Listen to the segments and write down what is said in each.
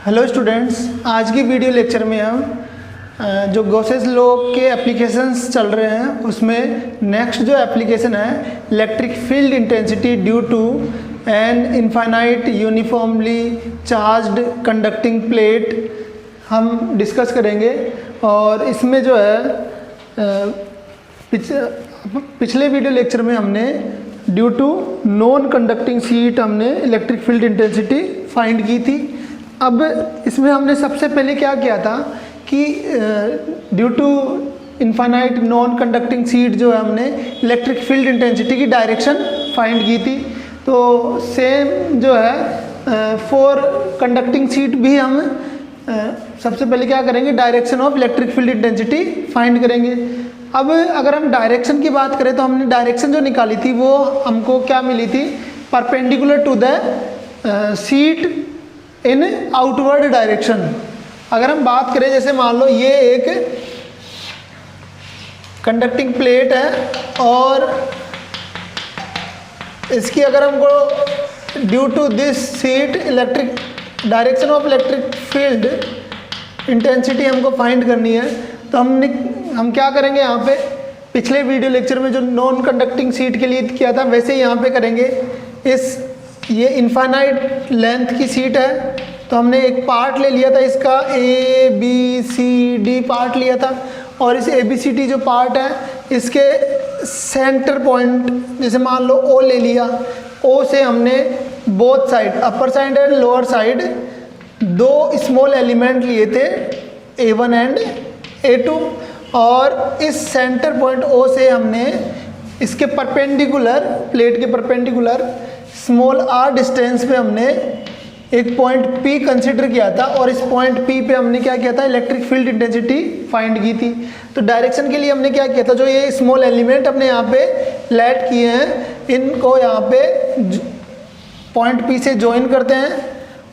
Hello students, आज की video lecture में हम जो गॉसेस लॉ के एप्लीकेशंस चल रहे हैं उसमें नेक्स्ट जो एप्लीकेशन है electric field intensity due to an infinite uniformly charged conducting plate हम डिस्कस करेंगे। और इसमें जो है पिछले वीडियो लेक्चर में हमने due to non conducting sheet हमने इलेक्ट्रिक फील्ड इंटेंसिटी फाइंड की थी। अब इसमें हमने सबसे पहले क्या किया था कि due to infinite non conducting sheet जो है हमने इलेक्ट्रिक फील्ड इंटेंसिटी की डायरेक्शन फाइंड की थी। तो सेम जो है फॉर कंडक्टिंग शीट भी हम सबसे पहले क्या करेंगे, direction of electric field intensity find करेंगे। अब अगर हम डायरेक्शन की बात करें तो हमने डायरेक्शन जो निकाली थी वो हमको क्या मिली थी, perpendicular to the sheet in outward direction. अगर हम बात करें जैसे मान लो ये एक कंडक्टिंग प्लेट है और इसकी अगर हमको due to this sheet electric direction of electric field intensity हमको फाइंड करनी है, तो हम क्या करेंगे, यहाँ पे पिछले वीडियो लेक्चर में जो नॉन कंडक्टिंग शीट के लिए किया था वैसे ही यहाँ पे करेंगे। ये इनफाइनाइट लेंथ की शीट है तो हमने एक पार्ट ले लिया था, इसका ABCD पार्ट लिया था और इस ABCD जो पार्ट है इसके सेंटर पॉइंट जैसे मान लो O ले लिया। O से हमने both side upper side and lower side दो स्मॉल एलिमेंट लिए थे A1 एंड A2 और इस सेंटर पॉइंट O से हमने इसके परपेंडिकुलर प्लेट के परपेंडिकुलर स्मॉल r डिस्टेंस पे हमने एक पॉइंट P कंसिडर किया था और इस पॉइंट P पे हमने क्या किया था, इलेक्ट्रिक फील्ड इंटेंसिटी फाइंड की थी। तो डायरेक्शन के लिए हमने क्या किया था, जो ये स्मॉल एलिमेंट अपने यहाँ पे लेट किए हैं इनको यहाँ पे पॉइंट P से ज्वाइन करते हैं।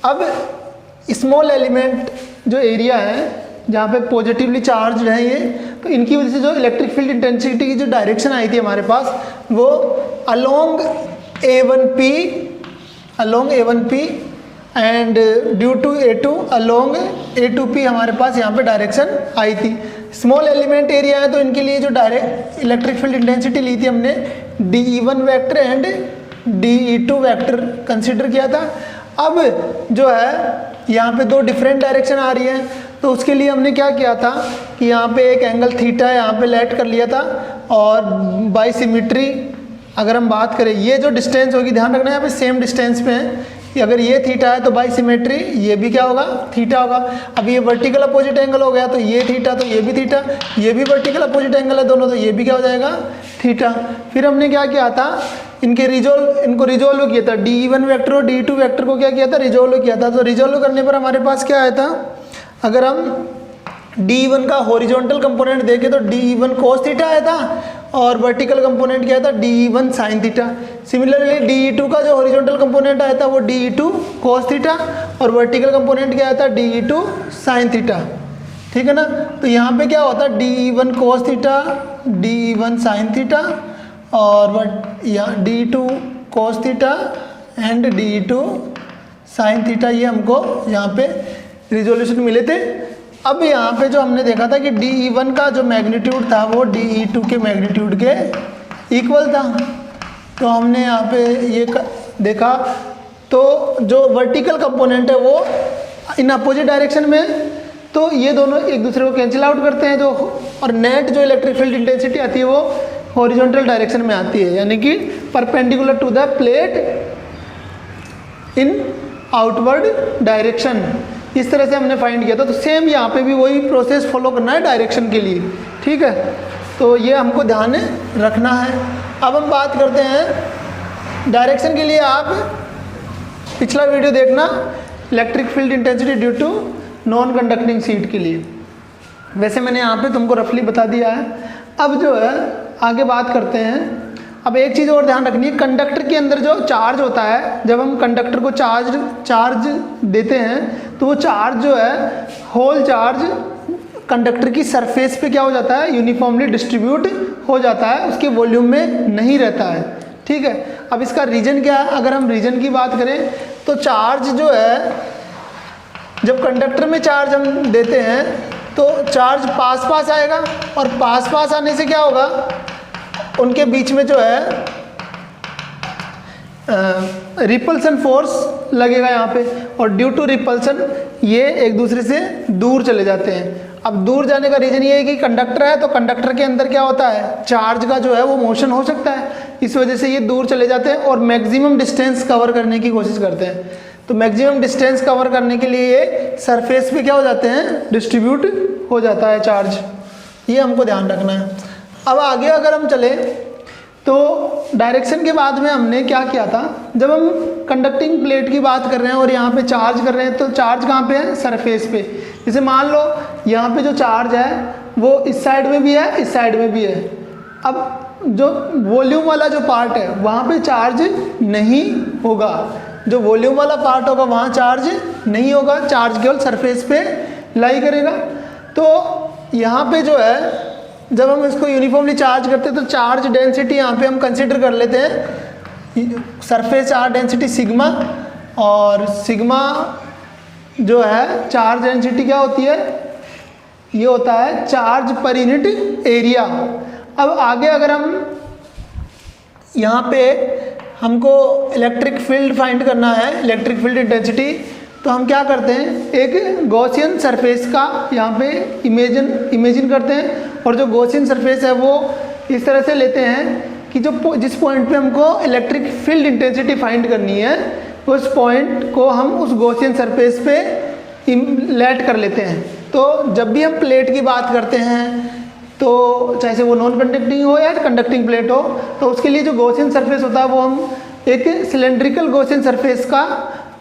अब स्मॉल एलिमेंट जो एरिया है जहाँ पे पॉजिटिवली चार्ज है ये, तो इनकी वजह से जो इलेक्ट्रिक फील्ड इंटेंसिटी की जो डायरेक्शन आई थी हमारे पास वो along A1P and due to A2 along A2P हमारे पास यहाँ पे डायरेक्शन आई थी। स्मॉल एलिमेंट एरिया है तो इनके लिए जो डायरेक्ट इलेक्ट्रिक फील्ड इंटेंसिटी ली थी हमने DE1 vector and DE2 vector consider किया था। अब जो है यहाँ पे दो डिफरेंट डायरेक्शन आ रही है तो उसके लिए हमने क्या किया था कि यहाँ पे एक एंगल थीटा यहाँ पे लेट कर लिया था और बाई सिमिट्री अगर हम बात करें ये जो डिस्टेंस होगी, ध्यान रखना यहाँ पे सेम डिस्टेंस पे है कि अगर ये थीटा है तो बाई सिमेट्री ये भी क्या होगा, थीटा होगा। अब ये वर्टिकल अपोजिट एंगल हो गया तो ये थीटा तो ये भी थीटा, ये भी वर्टिकल अपोजिट एंगल है दोनों, तो ये भी क्या हो जाएगा, थीटा। फिर हमने क्या किया था, इनको रिजोल्व किया था, DE1 वेक्टर और DE2 वेक्टर को क्या किया था, रिजोल्व किया था। तो रिजोल्व करने पर हमारे पास क्या आया था, अगर हम DE1 का हॉरिजॉन्टल कंपोनेंट देखें तो DE1 cos थीटा आया था और वर्टिकल कंपोनेंट क्या था, DE1 sin theta. Similarly DE2 का जो हॉरिजॉन्टल कंपोनेंट आया था वो DE2 cos थीटा और वर्टिकल कंपोनेंट क्या आया था, DE2 sin थीटा। ठीक है ना। तो यहाँ पे क्या होता है, DE1 cos theta, DE1 sin theta और DE2 cos theta and DE2 sin theta, ये हमको यहाँ पे रिजोल्यूशन मिले थे। अब यहाँ पे जो हमने देखा था कि DE1 का जो मैग्नीट्यूड था वो DE2 के मैग्नीट्यूड के इक्वल था, तो हमने यहाँ पे ये देखा तो जो वर्टिकल कंपोनेंट है वो इन अपोजिट डायरेक्शन में, तो ये दोनों एक दूसरे को कैंसिल आउट करते हैं जो, और नेट जो इलेक्ट्रिक फील्ड इंटेंसिटी आती है वो हॉरिजॉन्टल डायरेक्शन में आती है, यानी कि perpendicular to the plate in outward direction. इस तरह से हमने फाइंड किया था। तो सेम यहाँ पे भी वही प्रोसेस फॉलो करना है डायरेक्शन के लिए, ठीक है। तो ये हमको ध्यान रखना है। अब हम बात करते हैं डायरेक्शन के लिए, आप पिछला वीडियो देखना electric field intensity due to non conducting sheet के लिए। वैसे मैंने यहाँ पे तुमको रफली बता दिया है। अब जो है आगे बात करते हैं। अब एक चीज़ और ध्यान रखनी है, कंडक्टर के अंदर जो चार्ज होता है, जब हम कंडक्टर को चार्ज देते हैं तो वो चार्ज जो है होल चार्ज कंडक्टर की सरफेस पे क्या हो जाता है, यूनिफॉर्मली डिस्ट्रीब्यूट हो जाता है, उसके वॉल्यूम में नहीं रहता है। ठीक है। अब इसका रीजन क्या है, अगर हम रीजन की बात करें तो चार्ज जो है जब कंडक्टर में चार्ज हम देते हैं तो चार्ज पास पास आएगा, और पास पास आने से क्या होगा, उनके बीच में जो है रिपल्सन फोर्स लगेगा यहाँ पे, और ड्यू टू रिपल्सन ये एक दूसरे से दूर चले जाते हैं। अब दूर जाने का रीज़न ये है कि कंडक्टर है, तो कंडक्टर के अंदर क्या होता है, चार्ज का जो है वो मोशन हो सकता है, इस वजह से ये दूर चले जाते हैं और मैक्सिमम डिस्टेंस कवर करने की कोशिश करते हैं। तो मैक्सिमम डिस्टेंस कवर करने के लिए ये सरफेस पे क्या हो जाते हैं, डिस्ट्रीब्यूट हो जाता है चार्ज, ये हमको ध्यान रखना है। अब आगे अगर हम चले तो डायरेक्शन के बाद में हमने क्या किया था, जब हम कंडक्टिंग प्लेट की बात कर रहे हैं और यहाँ पे चार्ज कर रहे हैं, तो चार्ज कहाँ पे है, सरफेस पे। जैसे मान लो यहाँ पे जो चार्ज है वो इस साइड में भी है, इस साइड में भी है। अब जो वॉल्यूम वाला जो पार्ट है वहाँ पे चार्ज नहीं होगा, जो वॉल्यूम वाला पार्ट होगा वहाँ चार्ज नहीं होगा, चार्ज केवल सरफेस पे लाई करेगा। तो यहाँ पे जो है जब हम इसको यूनिफॉर्मली चार्ज करते हैं तो चार्ज डेंसिटी यहाँ पे हम कंसिडर कर लेते हैं सरफेस चार्ज डेंसिटी सिग्मा, और सिग्मा जो है चार्ज डेंसिटी क्या होती है, ये होता है चार्ज पर यूनिट एरिया। अब आगे अगर हम यहाँ पे हमको इलेक्ट्रिक फील्ड फाइंड करना है, इलेक्ट्रिक फील्ड इंटेंसिटी, तो हम क्या करते हैं, एक गॉसियन सरफेस का यहाँ पे इमेजिन करते हैं, और जो गॉसियन सरफेस है वो इस तरह से लेते हैं कि जो जिस पॉइंट पे हमको इलेक्ट्रिक फील्ड इंटेंसिटी फाइंड करनी है उस पॉइंट को हम उस गॉसियन सरफेस पे लेट कर लेते हैं। तो जब भी हम प्लेट की बात करते हैं, तो चाहे से वो नॉन कंडक्टिंग हो या कंडक्टिंग प्लेट हो, तो उसके लिए जो गॉसियन सरफेस होता है वो हम एक सिलेंड्रिकल गॉसियन सरफेस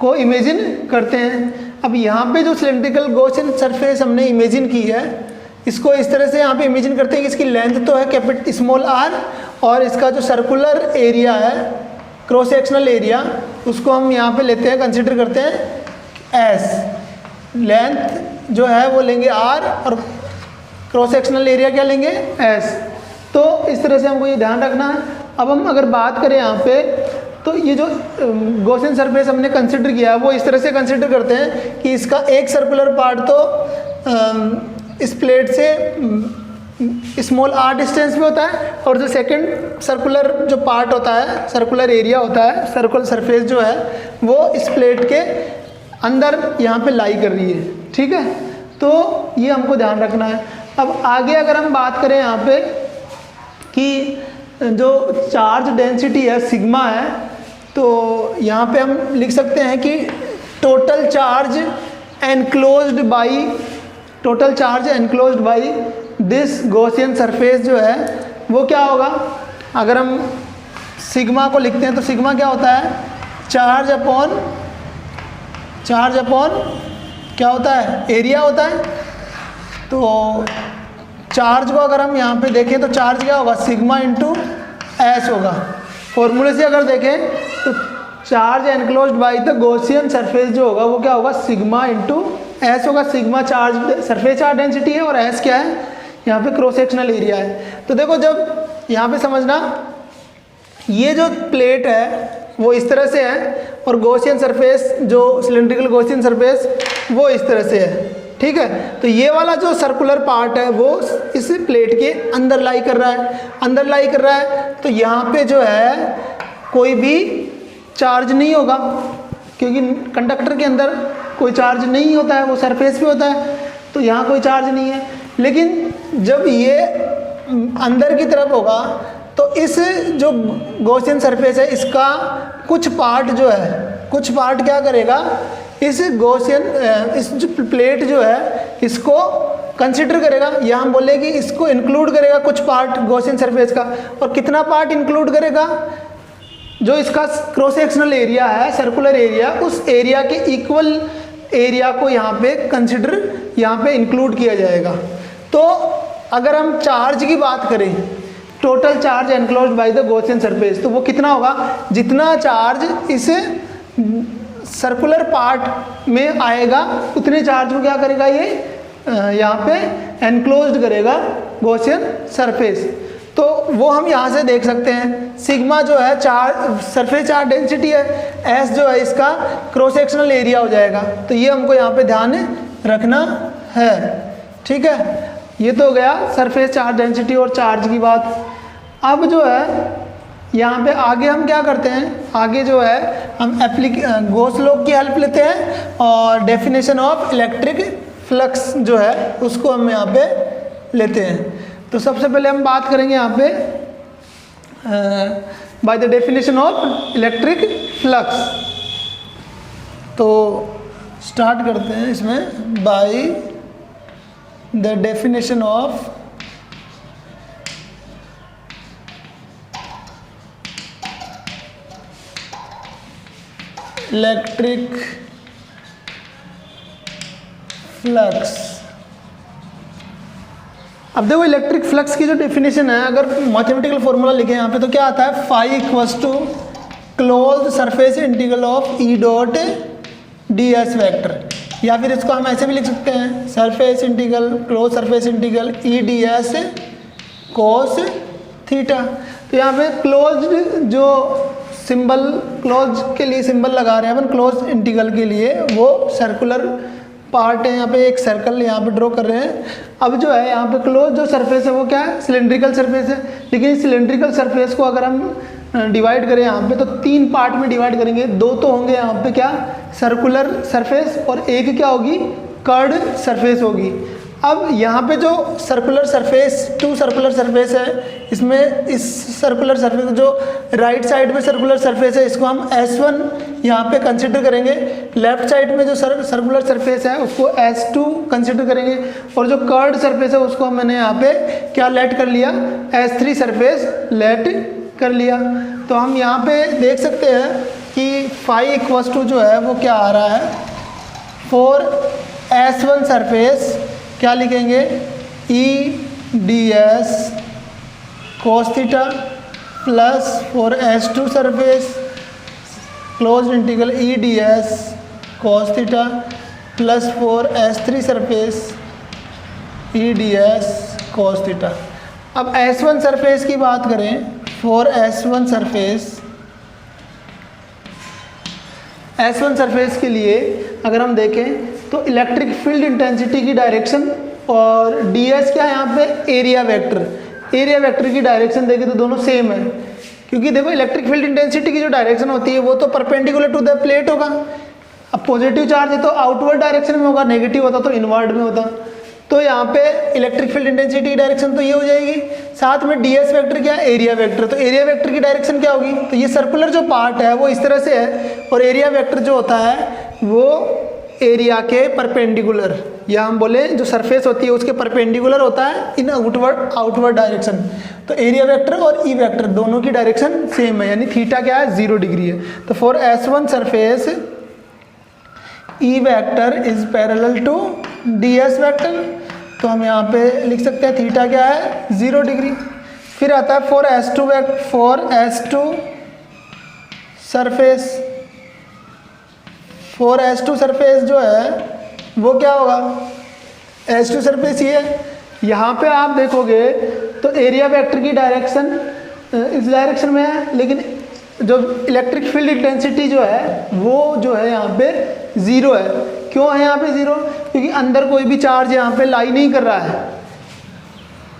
को इमेजिन करते हैं। अब यहाँ पे जो सिलेंड्रिकल गॉसियन सरफेस हमने इमेजिन की है, इसको इस तरह से यहाँ पे इमेजिन करते हैं कि इसकी लेंथ तो है स्मॉल r, और इसका जो सर्कुलर एरिया है, क्रॉस सेक्शनल एरिया, उसको हम यहाँ पे लेते हैं, कंसिडर करते हैं s। लेंथ जो है वो लेंगे r और क्रॉस सेक्शनल एरिया क्या लेंगे, s। तो इस तरह से हमको ये ध्यान रखना है। अब हम अगर बात करें यहाँ पे, तो ये जो गॉसियन सरफेस हमने कंसिडर किया है वो इस तरह से कंसिडर करते हैं कि इसका एक सर्कुलर पार्ट तो इस प्लेट से स्मॉल r डिस्टेंस पे होता है, और जो सेकंड सर्कुलर जो पार्ट होता है, सर्कुलर एरिया होता है, सर्कुलर सरफेस जो है वो इस प्लेट के अंदर यहाँ पे लाई कर रही है, ठीक है। तो ये हमको ध्यान रखना है। अब आगे अगर हम बात करें यहाँ पे कि जो चार्ज डेंसिटी है सिग्मा है, तो यहाँ पे हम लिख सकते हैं कि total charge enclosed by this Gaussian surface जो है वो क्या होगा, अगर हम सिग्मा को लिखते हैं तो सिग्मा क्या होता है, चार्ज अपॉन क्या होता है, एरिया होता है। तो चार्ज को अगर हम यहाँ पे देखें तो चार्ज क्या होगा, सिग्मा इंटू एस होगा। फॉर्मूले से अगर देखें तो charge enclosed by the Gaussian surface जो होगा वो क्या होगा, सिग्मा इंटू एस होगा। Sigma charge surface charge density है और एस क्या है, यहाँ पे क्रॉस सेक्शनल एरिया है। तो देखो जब यहाँ पे समझना, ये जो प्लेट है वो इस तरह से है, और गॉसियन सरफेस जो सिलेंड्रिकल गॉसियन सरफेस वो इस तरह से है, ठीक है। तो ये वाला जो सर्कुलर पार्ट है वो इस प्लेट के अंदर लाई कर रहा है, तो यहाँ पे जो है कोई भी चार्ज नहीं होगा, क्योंकि कंडक्टर के अंदर कोई चार्ज नहीं होता है, वो सरफेस पे होता है, तो यहाँ कोई चार्ज नहीं है। लेकिन जब ये अंदर की तरफ होगा तो इस जो गॉसियन सरफेस है इसका कुछ पार्ट क्या करेगा, इस जो प्लेट जो है इसको कंसिडर करेगा, या हम बोले कि इसको इंक्लूड करेगा कुछ पार्ट गॉसियन सरफेस का। और कितना पार्ट इंक्लूड करेगा, जो इसका क्रॉस सेक्शनल एरिया है, सर्कुलर एरिया, उस एरिया के इक्वल एरिया को यहाँ पे इंक्लूड किया जाएगा। तो अगर हम चार्ज की बात करें, total charge enclosed by the Gaussian surface, तो वो कितना होगा, जितना चार्ज इस सर्कुलर पार्ट में आएगा उतने चार्ज को क्या करेगा, ये यहाँ पे एनक्लोज्ड करेगा गॉसियन सरफेस। तो वो हम यहाँ से देख सकते हैं, सिग्मा जो है चार्ज सरफेस चार्ज डेंसिटी है, एस जो है इसका क्रॉस सेक्शनल एरिया हो जाएगा। तो ये हमको यहाँ पे ध्यान रखना है, ठीक है। ये तो हो गया सरफेस चार्ज डेंसिटी और चार्ज की बात। अब जो है यहाँ पे आगे हम क्या करते हैं, आगे जो है हम गॉस लॉ की हेल्प लेते हैं और डेफिनेशन ऑफ इलेक्ट्रिक फ्लक्स जो है उसको हम यहाँ पे लेते हैं। तो सबसे पहले हम बात करेंगे यहाँ पे by the definition of electric flux. तो स्टार्ट करते हैं इसमें by the definition of electric flux. अब देखो इलेक्ट्रिक फ्लक्स की जो डेफिनेशन है, अगर मैथमेटिकल फॉर्मूला लिखे यहाँ पे तो क्या आता है, phi equals to close surface integral of E dot D S vector, या फिर इसको हम ऐसे भी लिख सकते हैं surface integral close surface integral E D S cos theta. तो यहाँ पे क्लोज्ड जो सिंबल क्लोज के लिए सिंबल लगा रहे हैं अपन क्लोज इंटीग्रल के लिए, वो सर्कुलर पार्ट है, यहाँ पे एक सर्कल यहाँ पे ड्रॉ कर रहे हैं। अब जो है यहाँ पे क्लोज जो सरफेस है वो क्या है, सिलेंड्रिकल सरफेस है। लेकिन इस सिलेंड्रिकल सरफेस को अगर हम डिवाइड करें यहाँ पे तो 3 पार्ट में डिवाइड करेंगे। 2 तो होंगे यहाँ पे क्या, सर्कुलर सरफेस, और एक क्या होगी, कर्व्ड सरफेस होगी। अब यहाँ पे जो सर्कुलर सरफेस 2 सर्कुलर सरफेस है, इसमें इस सर्कुलर सरफेस जो राइट साइड में सर्कुलर सरफेस है इसको हम S1 यहाँ पे कंसिडर करेंगे। लेफ्ट साइड में जो सर्कुलर सरफेस है उसको S2 कंसिडर करेंगे, और जो कर्व्ड सरफेस है उसको मैंने यहाँ पे क्या लेट कर लिया, S3 सरफेस लेट कर लिया। तो हम यहाँ पे देख सकते हैं कि फाई इक्वल्स टू जो है वो क्या आ रहा है, फॉर S1 सरफेस क्या लिखेंगे, ई D S cos theta plus for S2 surface close integral E D S cos theta plus for S3 surface E D S cos theta. अब S1 सरफेस की बात करें, फॉर S1 सरफेस के लिए अगर हम देखें तो इलेक्ट्रिक फील्ड इंटेंसिटी की डायरेक्शन और ds क्या है यहाँ पे, एरिया वेक्टर की डायरेक्शन देखें तो दोनों सेम है, क्योंकि देखो इलेक्ट्रिक फील्ड इंटेंसिटी की जो डायरेक्शन होती है वो तो परपेंडिकुलर टू द प्लेट होगा। अब पॉजिटिव चार्ज है तो आउटवर्ड डायरेक्शन में होगा, नेगेटिव होता तो इनवर्ड में होता। तो यहाँ पे इलेक्ट्रिक फील्ड इंटेंसिटी की डायरेक्शन तो ये हो जाएगी, साथ में ds वेक्टर क्या है, एरिया वेक्टर। तो एरिया वेक्टर की डायरेक्शन क्या होगी, तो ये सर्कुलर जो पार्ट है वो इस तरह से है, और एरिया वेक्टर जो होता है वो एरिया के परपेंडिकुलर, या हम बोले जो सरफेस होती है उसके परपेंडिकुलर होता है इन आउटवर्ड डायरेक्शन। तो एरिया वेक्टर और ई वेक्टर दोनों की डायरेक्शन सेम है, यानी थीटा क्या है, 0 डिग्री है। तो for S1 surface E vector is parallel to ds vector, तो हम यहाँ पे लिख सकते हैं थीटा क्या है, 0 डिग्री। फिर आता है फॉर S2 सरफेस जो है वो क्या होगा, S2 सरफेस ये है। यहाँ पे आप देखोगे तो एरिया वेक्टर की डायरेक्शन इस डायरेक्शन में है, लेकिन जो इलेक्ट्रिक फील्ड इंटेंसिटी जो है वो जो है यहाँ पे 0 है। क्यों है यहाँ पे 0, क्योंकि अंदर कोई भी चार्ज यहाँ पे लाई नहीं कर रहा है।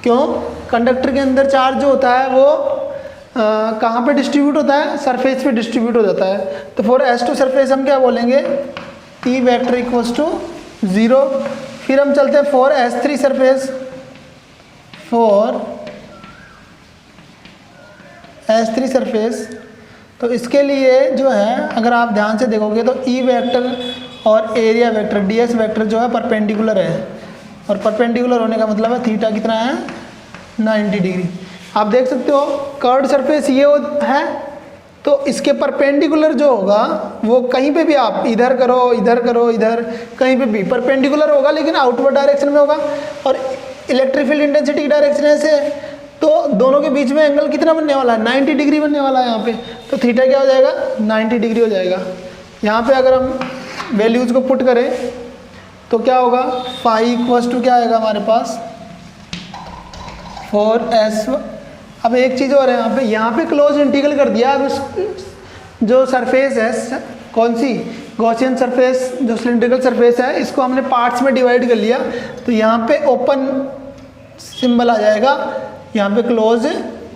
क्यों, कंडक्टर के अंदर चार्ज जो होता है वो कहाँ पे डिस्ट्रीब्यूट होता है, सरफेस पे डिस्ट्रीब्यूट हो जाता है। तो फॉर S2 सरफेस हम क्या बोलेंगे, ई वेक्टर इक्वल्स टू 0। फिर हम चलते हैं फॉर S3 सरफेस, तो इसके लिए जो है अगर आप ध्यान से देखोगे तो ई वेक्टर और एरिया वेक्टर ds वेक्टर जो है परपेंडिकुलर है, और परपेंडिकुलर होने का मतलब है थीटा कितना है, 90 डिग्री। आप देख सकते हो कर्व्ड सरफेस ये है, तो इसके परपेंडिकुलर जो होगा वो कहीं पे भी आप इधर करो इधर कहीं पे भी परपेंडिकुलर होगा, लेकिन आउटवर्ड डायरेक्शन में होगा। और इलेक्ट्रिक फील्ड इंटेंसिटी की डायरेक्शन ऐसे है, तो दोनों के बीच में एंगल कितना बनने वाला है, 90 डिग्री बनने वाला है यहाँ पे। तो थीटा क्या हो जाएगा, 90 डिग्री हो जाएगा। यहाँ पे अगर हम वैल्यूज़ को पुट करें तो क्या होगा, फाई इक्वल्स टू क्या आएगा हमारे पास, फॉर S। अब एक चीज़ और है यहाँ पे क्लोज इंटीग्रल कर दिया। अब जो सरफेस है कौन सी, गॉसियन सरफेस जो सिलिंड्रिकल सरफेस है, इसको हमने पार्ट्स में डिवाइड कर लिया। तो यहाँ पे ओपन सिंबल आ जाएगा, यहाँ पे क्लोज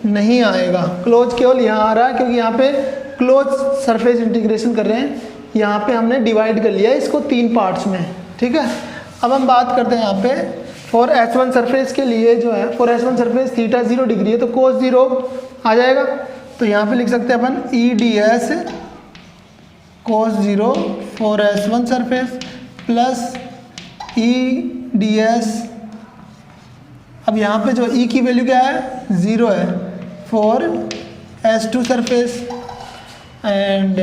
नहीं आएगा। क्लोज केवल यहाँ आ रहा है क्योंकि यहाँ पे क्लोज सरफेस इंटीग्रेशन कर रहे हैं। यहाँ पे हमने डिवाइड कर लिया इसको 3 पार्ट्स में, ठीक है। अब हम बात करते हैं यहाँ पे फॉर S1 सरफेस के लिए जो है, for S1 surface theta 0 degree है तो cos 0 आ जाएगा। तो यहाँ पे लिख सकते हैं अपन EDS cos 0 for S1 surface plus EDS, अब यहाँ पे जो E की वैल्यू क्या है 0 है, for S2 surface and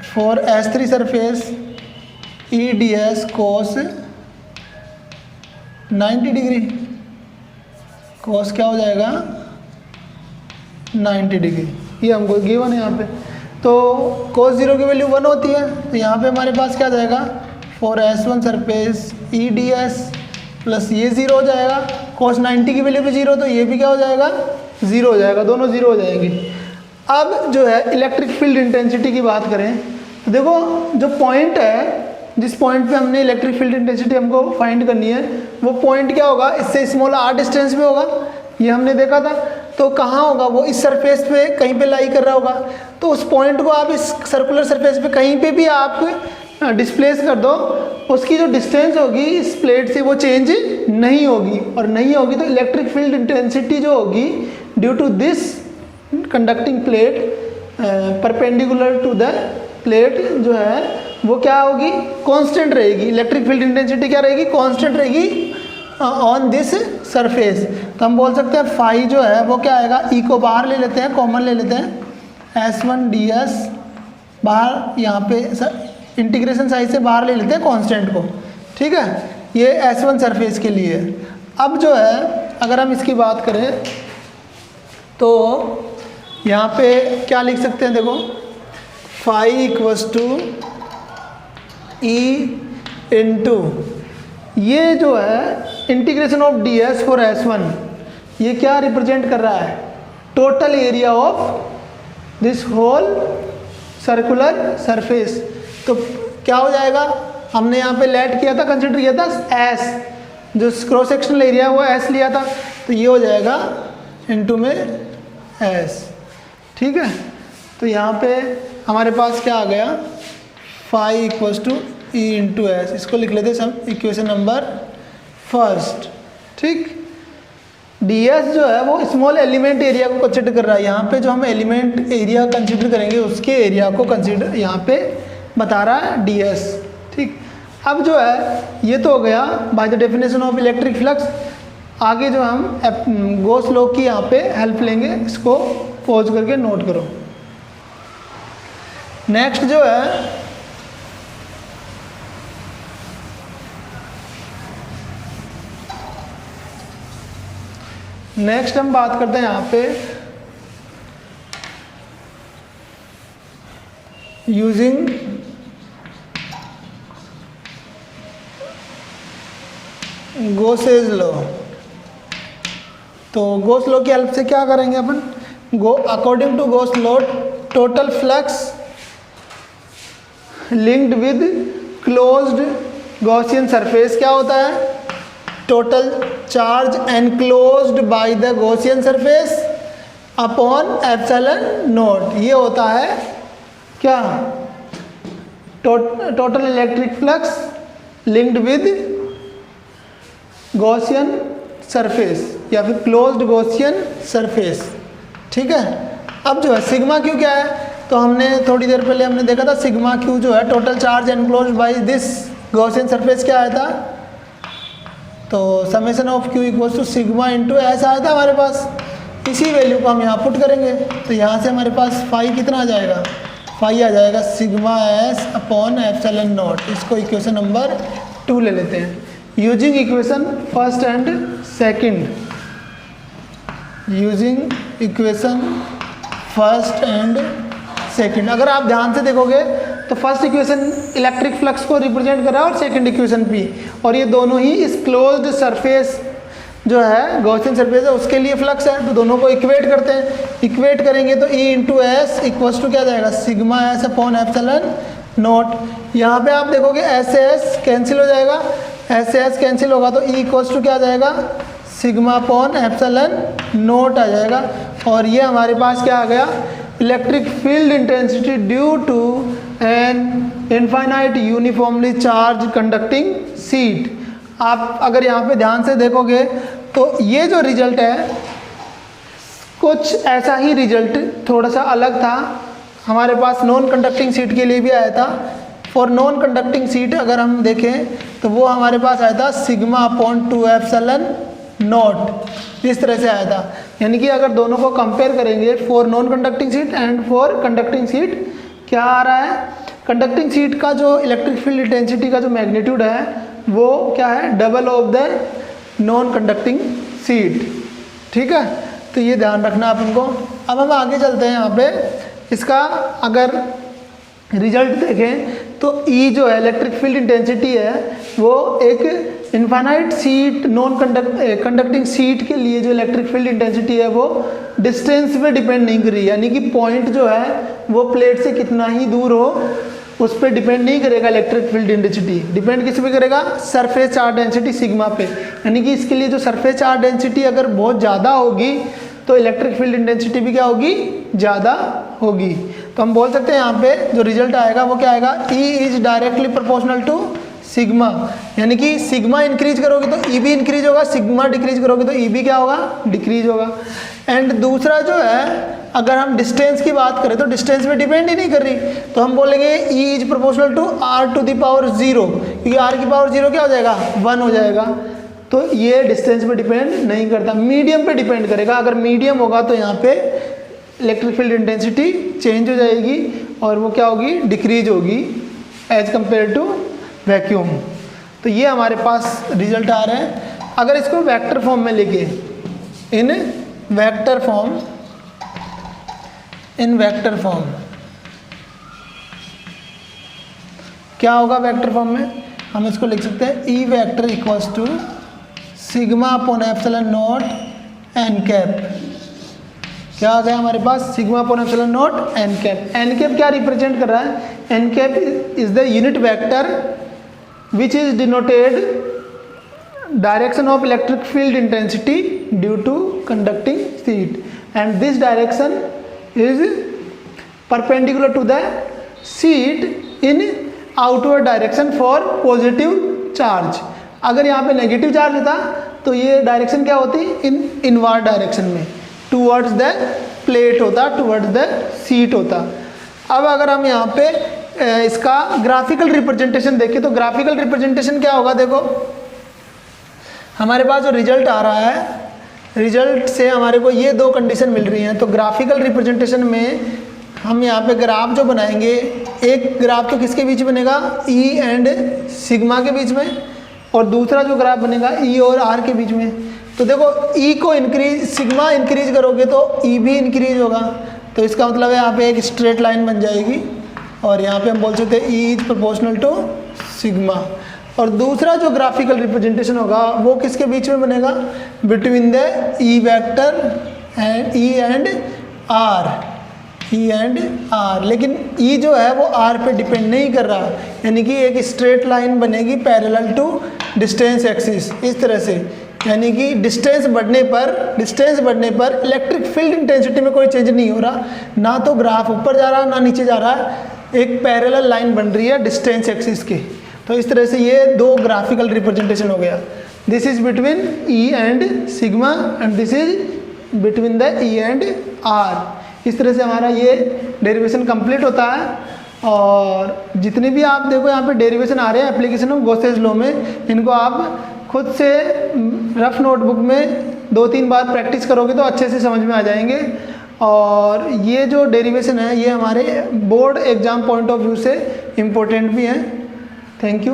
for S3 surface EDS cos 90 degree, cos क्या हो जाएगा 90 डिग्री, ये हमको गिवन है यहाँ पे। तो cos 0 की वैल्यू 1 होती है, तो यहाँ पे हमारे पास क्या जाएगा for S1 surface EDS plus ये 0 हो जाएगा, cos 90 की वैल्यू भी 0, तो ये भी क्या हो जाएगा 0 हो जाएगा, दोनों 0 हो जाएंगे। अब जो है इलेक्ट्रिक फील्ड इंटेंसिटी की बात करें तो देखो जो पॉइंट है, जिस पॉइंट पे हमने इलेक्ट्रिक फील्ड इंटेंसिटी हमको फाइंड करनी है, वो पॉइंट क्या होगा, इससे स्मॉल r डिस्टेंस पे होगा, ये हमने देखा था। तो कहाँ होगा वो, इस सरफेस पे कहीं पे लाई कर रहा होगा। तो उस पॉइंट को आप इस सर्कुलर सरफेस पे कहीं पे भी आप डिस्प्लेस कर दो, उसकी जो डिस्टेंस होगी इस प्लेट से वो चेंज नहीं होगी, और नहीं होगी तो इलेक्ट्रिक फील्ड इंटेंसिटी जो होगी due to this conducting plate perpendicular to the plate जो है वो क्या होगी, कांस्टेंट रहेगी। इलेक्ट्रिक फील्ड इंटेंसिटी क्या रहेगी, कांस्टेंट रहेगी ऑन दिस सरफेस। तो हम बोल सकते हैं फाई जो है वो क्या आएगा, ई को बाहर ले लेते हैं, कॉमन ले लेते हैं, S1 ds बाहर, यहाँ पे इंटीग्रेशन साइड से बाहर ले लेते हैं कांस्टेंट को, ठीक है। ये S1 सरफेस के लिए। अब जो है अगर हम इसकी बात करें तो यहाँ पे क्या लिख सकते हैं, देखो phi equals to E into ये जो है integration of ds for S1, ये क्या रिप्रेजेंट कर रहा है, total area of this whole circular surface. तो क्या हो जाएगा, हमने यहाँ पे लेट किया था, कंसिडर किया था S, जो क्रॉस सेक्शनल एरिया वो S लिया था, तो ये हो जाएगा इनटू में S, ठीक है। तो यहाँ पे हमारे पास क्या आ गया, phi equals to E into S, इसको लिख लेते हैं इक्वेशन नंबर फर्स्ट, ठीक। ds जो है वो स्मॉल एलिमेंट एरिया को कंसिडर कर रहा है, यहाँ पे जो हम एलिमेंट एरिया कंसिडर करेंगे उसके एरिया को कंसिडर यहाँ पे बता रहा है ds, ठीक। अब जो है ये तो हो गया by the definition of electric flux. आगे जो हम गॉस लॉ की यहाँ पे हेल्प लेंगे, इसको पॉज करके नोट करो। नेक्स्ट जो है नेक्स्ट हम बात करते हैं यहाँ पे यूजिंग गॉसेस लॉ। तो गॉस लॉ की हेल्प से क्या करेंगे अपन, according to Gauss law total flux linked with closed Gaussian surface क्या होता है, total charge enclosed by the Gaussian surface upon epsilon naught, ये होता है क्या, total electric flux linked with Gaussian surface या फिर क्लोज्ड गॉसियन सरफेस, ठीक है। अब जो है सिग्मा क्यू क्या है, तो हमने थोड़ी देर पहले हमने देखा था सिग्मा क्यू जो है total charge enclosed by this Gaussian surface क्या आया था, तो summation of Q equals to sigma into S आया था हमारे पास। इसी वैल्यू को हम यहाँ पुट करेंगे तो यहाँ से हमारे पास फाई कितना आ जाएगा, फाई आ जाएगा sigma S upon epsilon not. इसको इक्वेशन नंबर 2 ले लेते हैं using equation first and second, using equation first and second. अगर आप ध्यान से देखोगे तो फर्स्ट इक्वेशन इलेक्ट्रिक फ्लक्स को रिप्रेजेंट कर रहा है और सेकंड इक्वेशन भी, और ये दोनों ही इस क्लोज्ड सरफेस जो है गॉसियन सरफेस है उसके लिए फ्लक्स है, तो दोनों को इक्वेट करते हैं। इक्वेट करेंगे तो E into S equals to क्या जाएगा, sigma S upon epsilon naught. यहाँ पे आप देखोगे एस से एस कैंसिल हो जाएगा, एस से एस कैंसिल होगा तो E इक्वल्स टू क्या आ जाएगा, सिग्मा अपॉन एप्सिलॉन नॉट आ जाएगा। और ये हमारे पास क्या आ गया, electric field intensity due to an infinite uniformly charge conducting sheet. आप अगर यहाँ पे ध्यान से देखोगे तो ये जो रिजल्ट है कुछ ऐसा ही रिजल्ट थोड़ा सा अलग था हमारे पास नॉन कंडक्टिंग सीट के लिए भी आया था। फॉर नॉन कंडक्टिंग सीट अगर हम देखें तो वो हमारे पास आया था सिग्मा अपॉन 2 एप्सिलॉन नॉट, इस तरह से आया था। यानी कि अगर दोनों को कंपेयर करेंगे for non conducting sheet and for conducting seat, क्या आ रहा है, कंडक्टिंग सीट का जो इलेक्ट्रिक फील्ड इंटेंसिटी का जो मैग्नीट्यूड है वो क्या है, double of the non conducting seat. ठीक है, तो ये ध्यान रखना आप इनको। अब हम आगे चलते हैं। यहाँ पे इसका अगर रिजल्ट देखें तो E जो है इलेक्ट्रिक फील्ड इंटेंसिटी है वो एक infinite sheet non conducting seat के लिए जो इलेक्ट्रिक फील्ड इंटेंसिटी है वो डिस्टेंस पे डिपेंड नहीं कर रही है। यानी कि पॉइंट जो है वो प्लेट से कितना ही दूर हो उस पर डिपेंड नहीं करेगा इलेक्ट्रिक फील्ड इंटेंसिटी, डिपेंड किस पे करेगा, सरफेस चार्ज डेंसिटी सिग्मा पे। यानी कि इसके लिए जो सरफेस चार्ज डेंसिटी अगर बहुत ज़्यादा होगी तो इलेक्ट्रिक फील्ड इंटेंसिटी भी क्या होगी, ज़्यादा होगी। तो हम बोल सकते हैं यहाँ पे जो रिजल्ट आएगा वो क्या आएगा, E is directly proportional to sigma. यानी कि सिग्मा इंक्रीज करोगे तो E भी इंक्रीज होगा, सिग्मा डिक्रीज करोगे तो E भी क्या होगा, डिक्रीज होगा। एंड दूसरा जो है अगर हम डिस्टेंस की बात करें तो डिस्टेंस पे डिपेंड ही नहीं कर रही, तो हम बोलेंगे E is proportional to R to the power 0, क्योंकि R की पावर 0 क्या हो जाएगा, 1 हो जाएगा। तो ये डिस्टेंस पे डिपेंड नहीं करता, मीडियम पे डिपेंड करेगा। अगर मीडियम होगा तो यहाँ पे इलेक्ट्रिक फील्ड इंटेंसिटी चेंज हो जाएगी और वो क्या होगी, डिक्रीज होगी एज कंपेयर टू वैक्यूम। तो ये हमारे पास रिजल्ट आ रहे हैं। अगर इसको वेक्टर फॉर्म में लेके इन वेक्टर फॉर्म क्या होगा, वेक्टर फॉर्म में हम इसको लिख सकते हैं E vector equals to sigma upon epsilon naught n cap. क्या आ गया हमारे पास, sigma upon epsilon naught n cap. N cap क्या रिप्रेजेंट कर रहा है, n cap is the unit vector which is denoted direction of electric field intensity due to conducting sheet and this direction is perpendicular to the sheet in outward direction for positive charge. अगर यहाँ पे negative charge होता तो ये direction क्या होती, इन inward direction में towards the plate होता, टूवर्ड्स द सीट होता। अब अगर हम यहाँ पे इसका ग्राफिकल रिप्रेजेंटेशन देखें तो ग्राफिकल रिप्रेजेंटेशन क्या होगा, देखो हमारे पास जो रिजल्ट आ रहा है, रिजल्ट से हमारे को ये दो कंडीशन मिल रही हैं। तो ग्राफिकल रिप्रेजेंटेशन में हम यहाँ पे ग्राफ जो बनाएंगे, एक ग्राफ तो किसके बीच बनेगा, E एंड सिग्मा के बीच में, और दूसरा जो ग्राफ बनेगा E और R के बीच में। तो देखो E को सिग्मा इंक्रीज करोगे तो E भी इंक्रीज होगा, तो इसका मतलब है यहाँ पे एक स्ट्रेट लाइन बन जाएगी और यहाँ पे हम बोल सकते हैं E is proportional to sigma. और दूसरा जो ग्राफिकल रिप्रेजेंटेशन होगा वो किसके बीच में बनेगा, between the E vector and E and R। लेकिन E जो है वो R पे डिपेंड नहीं कर रहा, यानी कि एक स्ट्रेट लाइन बनेगी पैरेलल टू डिस्टेंस एक्सिस, इस तरह से। यानी कि डिस्टेंस बढ़ने पर इलेक्ट्रिक फील्ड इंटेंसिटी में कोई चेंज नहीं हो रहा, ना तो ग्राफ ऊपर जा रहा ना नीचे जा रहा है, एक पैरेलल लाइन बन रही है डिस्टेंस एक्सिस की। तो इस तरह से ये दो ग्राफिकल रिप्रेजेंटेशन हो गया, this is between E and sigma and this is between the E and R। इस तरह से हमारा ये डेरिवेशन कंप्लीट होता है। और जितने भी आप देखो यहाँ पे डेरिवेशन आ रहे हैं एप्लीकेशन ऑफ गॉसेस लॉ में, इनको आप खुद से रफ नोटबुक में 2-3 बार प्रैक्टिस करोगे तो अच्छे से समझ में आ जाएंगे। और ये जो डेरिवेशन है ये हमारे board exam point of view से इम्पोर्टेंट भी है। Thank you.